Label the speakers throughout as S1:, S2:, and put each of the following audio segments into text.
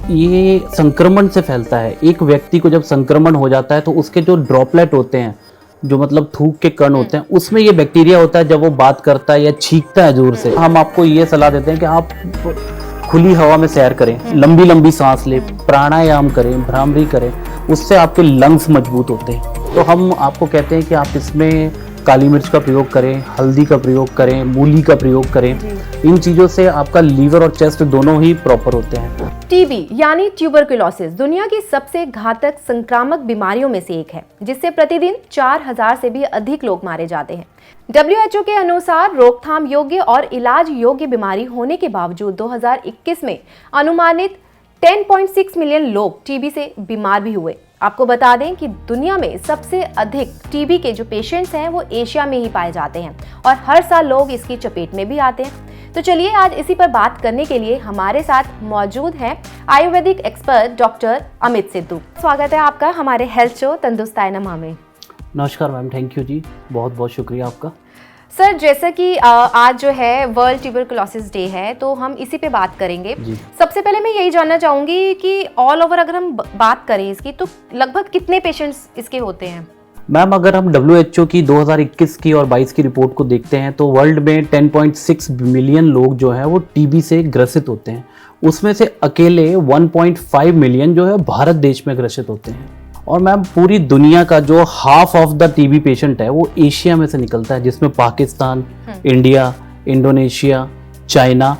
S1: ये संक्रमण से फैलता है। एक व्यक्ति को जब संक्रमण हो जाता है तो उसके जो ड्रॉपलेट होते हैं, जो मतलब थूक के कण होते हैं, उसमें ये बैक्टीरिया होता है। जब वो बात करता है या छींकता है जोर से, हम आपको ये सलाह देते हैं कि आप खुली हवा में सैर करें, लंबी लंबी सांस लें, प्राणायाम करें, भ्रामरी करें, उससे आपके लंग्स मजबूत होते हैं। तो हम आपको कहते हैं कि आप इसमें काली मिर्च का प्रयोग करें, हल्दी का प्रयोग करें, मूली का प्रयोग करें। इन चीज़ों से आपका लीवर और चेस्ट दोनों ही प्रॉपर होते हैं।
S2: टीबी यानी ट्यूबरकुलोसिस दुनिया की सबसे घातक संक्रामक बीमारियों में से एक है, जिससे प्रतिदिन 4000 से भी अधिक लोग मारे जाते हैं। WHO के अनुसार रोकथाम योग्य और इलाज योग्य बीमारी होने के बावजूद 2021 में अनुमानित 10.6 मिलियन लोग टीबी से बीमार भी हुए। आपको बता दें कि दुनिया में सबसे अधिक टीबी के जो पेशेंट्स हैं वो एशिया में ही पाए जाते हैं और हर साल लोग इसकी चपेट में भी आते हैं। तो चलिए आज इसी पर बात करने के लिए हमारे साथ मौजूद हैं आयुर्वेदिक एक्सपर्ट डॉक्टर अमित सिद्धू। स्वागत है आपका हमारे हेल्थ शो तंदुरुस्ताय नमः में।
S1: नमस्कार मैम, थैंक यू जी, बहुत बहुत शुक्रिया आपका।
S2: सर, जैसा कि आज जो है वर्ल्ड ट्यूबरकुलोसिस डे है, तो हम इसी पे बात करेंगे। सबसे पहले मैं यही जानना चाहूंगी कि ऑल ओवर अगर हम बात करें इसकी, तो लगभग कितने पेशेंट्स इसके होते हैं?
S1: मैम, अगर हम WHO की 2021 की और 22 की रिपोर्ट को देखते हैं तो वर्ल्ड में 10.6 मिलियन लोग जो है वो टीबी से ग्रसित होते हैं। उसमें से अकेले 1.5 मिलियन जो है भारत देश में ग्रसित होते हैं। और मैम, पूरी दुनिया का जो half of the TB patient है वो एशिया में से निकलता है, जिसमें पाकिस्तान, इंडिया, इंडोनेशिया, चाइना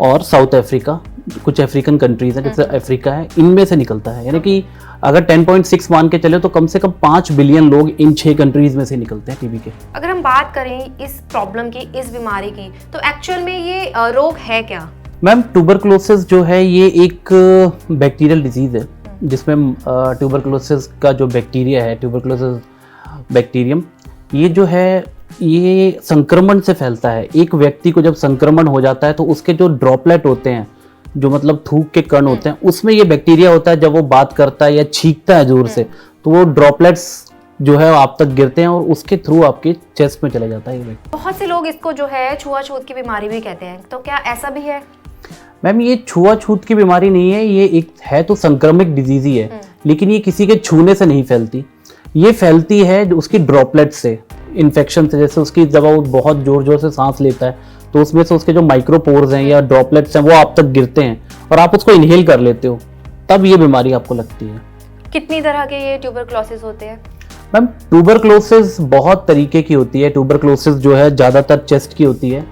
S1: और साउथ अफ्रीका, कुछ अफ्रीकन कंट्रीज हैं जैसे अफ्रीका है, इनमें से निकलता है। यानी कि अगर 10.6 मान के चले तो कम से कम 5 बिलियन लोग इन 6 कंट्रीज में से निकलते हैं टीबी के।
S2: अगर हम बात करें इस प्रॉब्लम की, इस बीमारी की, तो एक्चुअल में ये रोग है क्या?
S1: मैम, ट्यूबरकुलोसिस जो है ये एक बैक्टीरियल डिजीज है, जिसमें ट्यूबरकुलोसिस का जो बैक्टीरिया है, ट्यूबरकुलोसिस बैक्टीरियम, ये जो है ये संक्रमण से फैलता है। एक व्यक्ति को जब संक्रमण हो जाता है तो उसके जो ड्रॉपलेट होते हैं, जो मतलब थूक के कण होते हैं, उसमें ये बैक्टीरिया होता है। जब वो बात करता है या छींकता है जोर से, तो वो ड्रॉपलेट्स जो है आप तक गिरते हैं और उसके थ्रू आपके चेस्ट में चला जाता है ये।
S2: बहुत से लोग इसको जो है छुआछूत की बीमारी भी कहते हैं, तो क्या ऐसा भी है?
S1: मैम, ये छुआछूत की बीमारी नहीं है, ये एक है तो संक्रमित डिजीज ही है, लेकिन ये किसी के छूने से नहीं फैलती। ये फैलती है उसकी ड्रॉपलेट से, इन्फेक्शन से। जैसे उसकी जब वो बहुत जोर जोर से सांस लेता है तो उसमें से उसके जो माइक्रोपोर्स हैं या ड्रॉपलेट्स हैं वो आप तक गिरते हैं और आप उसको इनहेल कर लेते हो, तब ये बीमारी आपको लगती है।
S2: कितनी तरह के ये ट्यूबरकुलोसिस होते हैं?
S1: मैम, ट्यूबरकुलोसिस बहुत तरीके की होती है। ट्यूबरकुलोसिस जो है ज़्यादातर चेस्ट की होती है,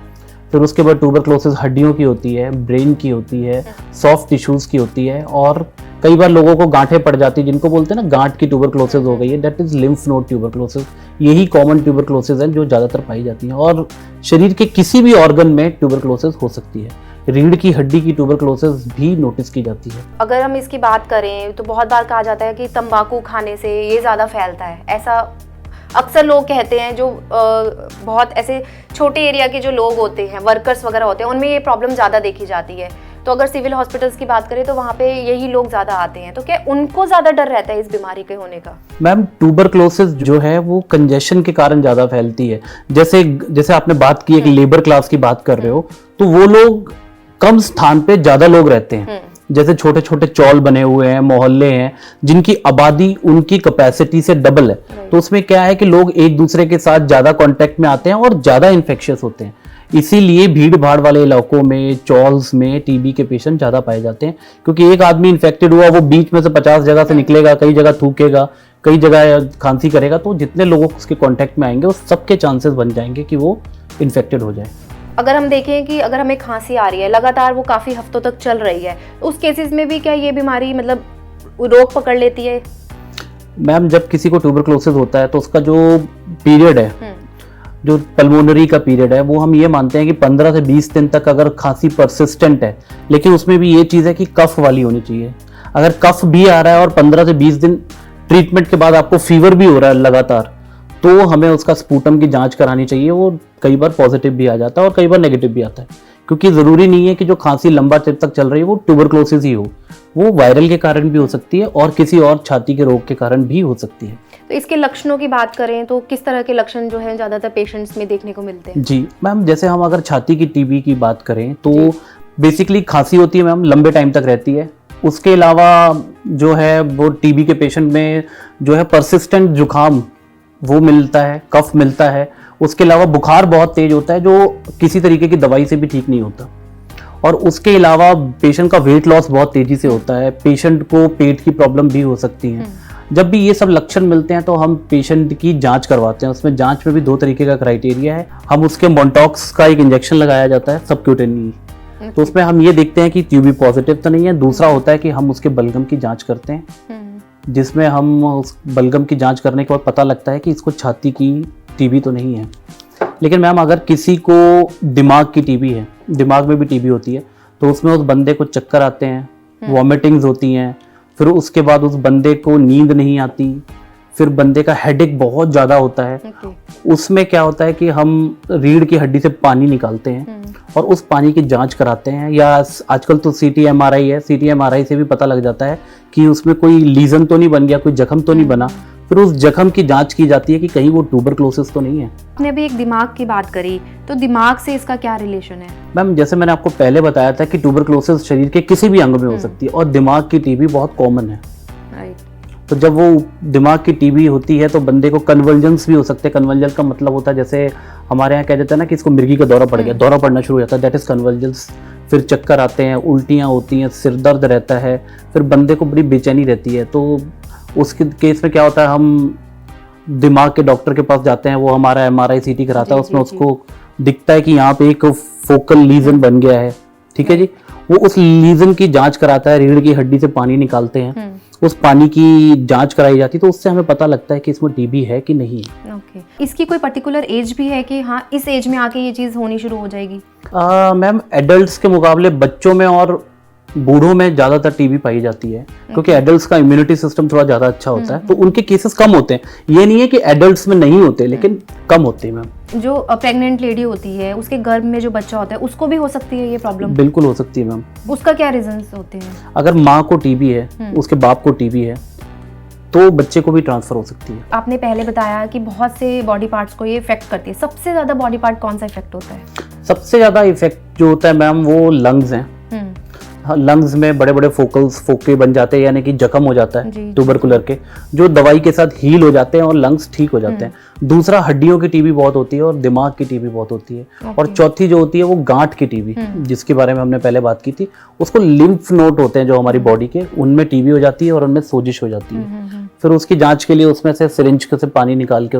S1: फिर उसके बाद ट्यूबरकुलोसिस हड्डियों की होती है, ब्रेन की होती है, सॉफ्ट टिश्यूज की होती है, और कई बार लोगों को गांठें पड़ जाती है, जिनको बोलते हैं ना गांठ की ट्यूबरकुलोसिस हो गई है, that is lymph node tuberculosis. यही कॉमन ट्यूबरकुलोसिस है जो ज़्यादातर पाई जाती है, और शरीर के किसी भी ऑर्गन में ट्यूबरकुलोसिस हो सकती है। रीढ़ की हड्डी की ट्यूबरकुलोसिस भी नोटिस की जाती है।
S2: अगर हम इसकी बात करें तो बहुत बार कहा जाता है कि तंबाकू खाने से ये ज़्यादा फैलता है, ऐसा अक्सर लोग कहते हैं। जो बहुत ऐसे छोटे एरिया के जो लोग होते हैं, वर्कर्स वगैरह होते हैं, उनमें ये प्रॉब्लम ज़्यादा देखी जाती है। तो अगर सिविल हॉस्पिटल्स की बात करें तो वहाँ पे यही लोग ज़्यादा आते हैं, तो क्या उनको ज़्यादा डर रहता है इस बीमारी के होने का?
S1: मैम, ट्यूबरकुलोसिस जो है वो कंजेशन के कारण ज़्यादा फैलती है। जैसे आपने बात की है कि लेबर क्लास की बात कर रहे हो, तो वो लोग कम स्थान पे ज़्यादा लोग रहते हैं। जैसे छोटे छोटे चौल बने हुए हैं, मोहल्ले हैं, जिनकी आबादी उनकी कैपेसिटी से डबल है, तो उसमें क्या है कि लोग एक दूसरे के साथ ज्यादा कांटेक्ट में आते हैं और ज्यादा इन्फेक्शियस होते हैं। इसीलिए भीड़ भाड़ वाले इलाकों में, चौल्स में टीबी के पेशेंट ज्यादा पाए जाते हैं, क्योंकि एक आदमी इन्फेक्टेड हुआ, वो बीच में से 50 जगह से निकलेगा, कई जगह थूकेगा, कई जगह खांसी करेगा, तो जितने लोगों उसके कॉन्टेक्ट में आएंगे उस सबके चांसेस बन जाएंगे कि वो इन्फेक्टेड हो जाए।
S2: अगर हम देखें कि अगर हमें खांसी आ रही है लगातार, वो काफ़ी हफ्तों तक चल रही है, उस केसेस में भी क्या ये बीमारी मतलब रोग पकड़ लेती है?
S1: मैम, जब किसी को ट्यूबरकुलोसिस होता है तो उसका जो पीरियड है, जो पल्मोनरी का पीरियड है, वो हम ये मानते हैं कि 15 से 20 दिन तक अगर खांसी परसिस्टेंट है, लेकिन उसमें भी ये चीज़ है कि कफ वाली होनी चाहिए। अगर कफ भी आ रहा है और 15 से 20 दिन ट्रीटमेंट के बाद आपको फीवर भी हो रहा है लगातार, तो हमें उसका स्पूटम की जांच करानी चाहिए। वो कई बार पॉजिटिव भी आ जाता है और कई बार नेगेटिव भी आता है, क्योंकि ज़रूरी नहीं है कि जो खांसी लंबा टाइम तक चल रही है वो ट्यूबरकुलोसिस ही हो, वो वायरल के कारण भी हो सकती है और किसी और छाती के रोग के कारण भी हो सकती है।
S2: तो इसके लक्षणों की बात करें तो किस तरह के लक्षण जो है ज़्यादातर पेशेंट्स में देखने को मिलते हैं?
S1: जी मैम, जैसे हम अगर छाती की टीबी की बात करें तो बेसिकली खांसी होती है मैम, लंबे टाइम तक रहती है, उसके अलावा जो है वो टीबी के पेशेंट में जो है परसिस्टेंट जुकाम वो मिलता है, कफ मिलता है। उसके अलावा बुखार बहुत तेज होता है जो किसी तरीके की दवाई से भी ठीक नहीं होता। और उसके अलावा पेशेंट का वेट लॉस बहुत तेजी से होता है, पेशेंट को पेट की प्रॉब्लम भी हो सकती है। जब भी ये सब लक्षण मिलते हैं तो हम पेशेंट की जांच करवाते हैं। उसमें जांच में भी 2 तरीके का क्राइटेरिया है। हम उसके मोन्टॉक्स का एक इंजेक्शन लगाया जाता है सबक्यूटेनियली, तो उसमें हम ये देखते हैं कि टीबी पॉजिटिव तो नहीं है। दूसरा होता है कि हम उसके बलगम की जांच करते हैं, जिसमें हम उस बलगम की जांच करने के बाद पता लगता है कि इसको छाती की टीबी तो नहीं है। लेकिन मैम अगर किसी को दिमाग की टीबी है, दिमाग में भी टीबी होती है, तो उसमें उस बंदे को चक्कर आते हैं, वॉमिटिंग्स होती हैं, फिर उसके बाद उस बंदे को नींद नहीं आती, फिर बंदे का हेडेक बहुत ज़्यादा होता है। उसमें क्या होता है कि हम रीढ़ की हड्डी से पानी निकालते हैं और उस पानी की जांच कराते हैं। या आजकल तो सीटी एमआरआई है, सीटी एमआरआई से भी पता लग जाता है कि उसमें कोई लीजन तो नहीं बन गया, कोई जख्म तो नहीं बना। फिर उस जख्म की जांच की जाती है कि कहीं वो ट्यूबरक्लोसिस तो नहीं है।
S2: आपने भी एक दिमाग की बात करी, तो दिमाग से इसका क्या रिलेशन है?
S1: मैम जैसे मैंने आपको पहले बताया था कि ट्यूबरक्लोसिस शरीर के किसी भी अंग में हो सकती है और दिमाग की टीबी बहुत कॉमन है। तो जब वो दिमाग की टीबी होती है तो बंदे को कन्वर्जेंस भी हो सकते हैं। कन्वर्जन का मतलब होता है जैसे हमारे यहाँ कह देते हैं ना कि इसको मिर्गी का दौरा पड़ गया, दौरा पड़ना शुरू हो जाता है, दैट इज कन्वर्जेंस। फिर चक्कर आते हैं, उल्टियाँ होती हैं, सिर दर्द रहता है, फिर बंदे को बड़ी बेचैनी रहती है। तो उसके केस में क्या होता है, हम दिमाग के डॉक्टर के पास जाते हैं, वो हमारा एमआरआई सीटी कराता है, उसमें उसको दिखता है कि यहाँ पे एक फोकल लीजन बन गया है, ठीक है जी। वो उस लीजन की जांच कराता है, रीढ़ की हड्डी से पानी निकालते हैं, उस पानी की जांच कराई जाती है, तो उससे हमें पता लगता है कि इसमें टीबी है कि नहीं।
S2: ओके। इसकी कोई पर्टिकुलर एज भी है कि हाँ इस एज में आके ये चीज़ होनी शुरू हो जाएगी?
S1: मैम एडल्ट्स के मुकाबले बच्चों में और बूढ़ों में ज़्यादातर टीबी पाई जाती है, क्योंकि एडल्ट्स का इम्यूनिटी सिस्टम थोड़ा ज़्यादा अच्छा होता है, तो उनके केसेस कम होते हैं। ये नहीं है कि एडल्ट्स में नहीं होते, लेकिन कम होते हैं मैम।
S2: जो प्रेग्नेंट लेडी होती है उसके गर्भ में जो बच्चा होता है उसको भी हो सकती है ये प्रॉब्लम?
S1: बिल्कुल हो सकती है मैम।
S2: उसका क्या रीजंस होते हैं?
S1: अगर माँ को टीबी है, उसके बाप को टीबी है, तो बच्चे को भी ट्रांसफर हो सकती है।
S2: आपने पहले बताया कि बहुत से बॉडी पार्ट्स को ये इफेक्ट करती है। सबसे ज्यादा बॉडी पार्ट कौन सा इफेक्ट होता है?
S1: सबसे ज्यादा इफेक्ट जो होता है मैम वो लंग्स हैं। लंग्स में बड़े बड़े फोके बन जाते हैं, यानी कि जख्म हो जाता है ट्यूबरकुलर के, जो दवाई के साथ हील हो जाते हैं और लंग्स ठीक हो जाते हैं। दूसरा हड्डियों की टीबी बहुत होती है और दिमाग की टीबी बहुत होती है। और चौथी जो होती है वो गांठ की टीबी, जिसके बारे में हमने पहले बात की थी। उसको लिम्फ नोड होते हैं जो हमारी बॉडी के, उनमें टीबी हो जाती है और उनमें सोजिश हो जाती है। फिर उसकी जांच के लिए उसमें से सिरिंज से पानी निकाल के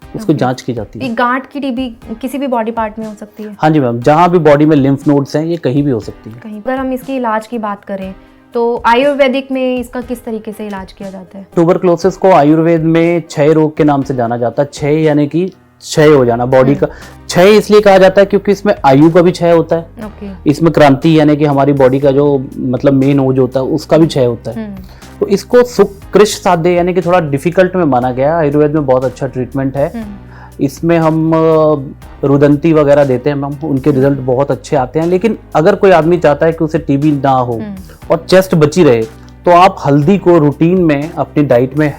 S1: उसको जांच की जाती है।
S2: गांठ की टीबी किसी भी बॉडी पार्ट में हो सकती है?
S1: हाँ जी मैम, जहाँ भी बॉडी में लिम्फ नोड्स हैं ये कहीं भी हो सकती है।
S2: कहीं। अगर हम इसकी इलाज की बात करें तो आयुर्वेदिक में इसका किस तरीके से इलाज किया जाता है?
S1: ट्यूबरक्लोसिस को आयुर्वेद में क्षय रोग के नाम से जाना जाता है। क्षय यानी कि क्षय हो जाना बॉडी का। क्षय इसलिए कहा जाता है क्योंकि इसमें आयु का भी क्षय होता है, इसमें क्रांति यानी कि हमारी बॉडी का जो मतलब मेन ओज होता है उसका भी क्षय होता है। तो इसको सुख कृष साध्य यानी कि थोड़ा डिफिकल्ट में माना गया। आयुर्वेद में बहुत अच्छा ट्रीटमेंट है। इसमें हम रुदंती वगैरह देते हैं मैम, उनके रिजल्ट बहुत अच्छे आते हैं। लेकिन अगर कोई आदमी चाहता है कि उसे टीबी ना हो और चेस्ट बची रहे, तो आप हल्दी को रूटीन में अपनी डाइट में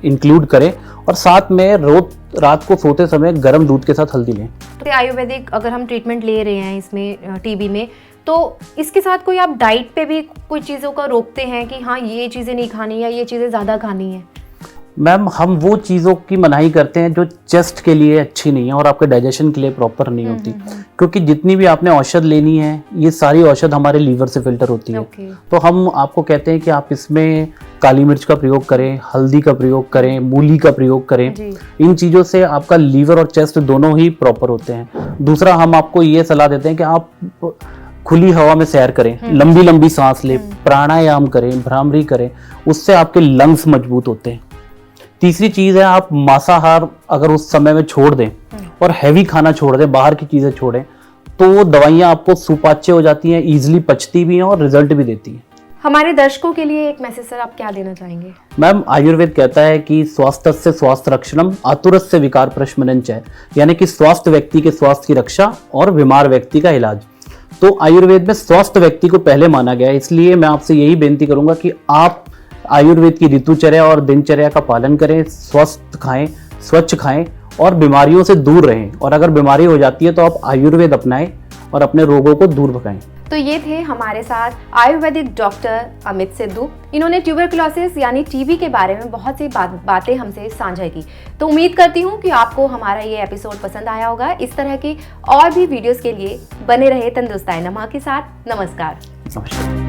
S1: इंक्लूड करें और साथ में रोज रात को सोते समय गर्म दूध के साथ हल्दी लें।
S2: तो आयुर्वेदिक अगर हम ट्रीटमेंट ले रहे हैं इसमें टीबी में, तो इसके साथ कोई आप डाइट पे भी कुछ चीज़ों का रोकते हैं कि हाँ ये चीज़ें नहीं खानी या ये चीज़ें ज़्यादा खानी है?
S1: मैम हम वो चीज़ों की मनाही करते हैं जो चेस्ट के लिए अच्छी नहीं है और आपके डाइजेशन के लिए प्रॉपर नहीं होती। क्योंकि जितनी भी आपने औषध लेनी है ये सारी औषध हमारे लीवर से फिल्टर होती है। तो हम आपको कहते हैं कि आप इसमें काली मिर्च का प्रयोग करें, हल्दी का प्रयोग करें, मूली का प्रयोग करें। इन चीज़ों से आपका लीवर और चेस्ट दोनों ही प्रॉपर होते हैं। दूसरा हम आपको ये सलाह देते हैं कि आप खुली हवा में सैर करें, लंबी लंबी सांस लें, प्राणायाम करें, भ्रामरी करें, उससे आपके लंग्स मजबूत होते हैं। तीसरी चीज़ है आप मांसाहार अगर उस समय में छोड़ दें और हैवी खाना छोड़ दें, बाहर की चीज़ें छोड़ें, तो वो दवाइयाँ आपको सुपाच्य हो जाती हैं, ईजिली पचती भी हैं और रिजल्ट भी देती हैं।
S2: हमारे दर्शकों के लिए एक मैसेज सर आप क्या देना चाहेंगे?
S1: मैम आयुर्वेद कहता है कि स्वास्थ्य स्वास्थ्य रक्षणम आतुरस्य विकार प्रशमनम च, यानी कि स्वास्थ्य व्यक्ति के स्वास्थ्य की रक्षा और बीमार व्यक्ति का इलाज। तो आयुर्वेद में स्वस्थ व्यक्ति को पहले माना गया है। इसलिए मैं आपसे यही बेनती करूंगा कि आप आयुर्वेद की ऋतुचर्या और दिनचर्या का पालन करें, स्वस्थ खाएं, स्वच्छ खाएं और बीमारियों से दूर रहें। और अगर बीमारी हो जाती है तो आप आयुर्वेद अपनाएं, और अपने रोगों को दूर भगाएं।
S2: तो ये थे हमारे साथ आयुर्वेदिक डॉक्टर अमित सिद्धू। इन्होंने ट्यूबरकुलोसिस यानी टीबी के बारे में बहुत सी बातें हमसे साझा की। तो उम्मीद करती हूँ कि आपको हमारा ये एपिसोड पसंद आया होगा। इस तरह की और भी वीडियोस के लिए बने रहे तंदुरुस्ताई नमा के साथ। नमस्कार।
S1: नमस्कार।